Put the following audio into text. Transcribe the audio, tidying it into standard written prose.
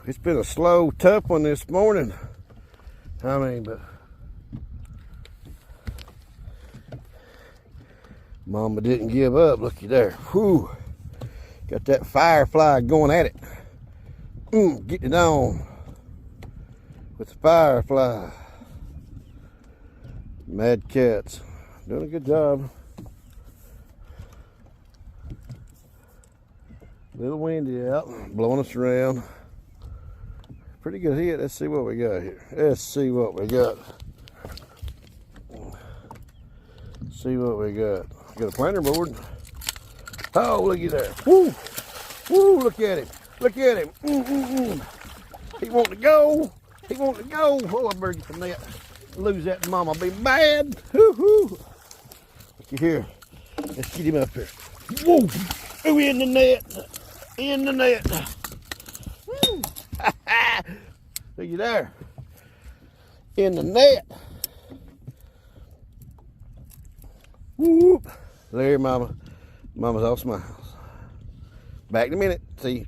It's been a slow, tough one this morning. I mean, but Mama didn't give up. Looky there. Whew. Got that firefly going at it. Getting it on with the firefly. Mad cats. Doing a good job. A little windy out, blowing us around. Pretty good hit. Let's see what we got here. Let's see what we got. See what we got. Got a planter board. Oh, looky there. Woo! Woo! Look at him. Look at him. He want to go. He want to go. Oh, I better get the net. Lose that, Mama be bad. Woo-hoo. Looky here. Let's get him up here. Woo! Ooh, in the net. In the net. Woo! Looky there. In the net. Whoop. There, Mama. Mama's all smiles. Back in a minute. See you.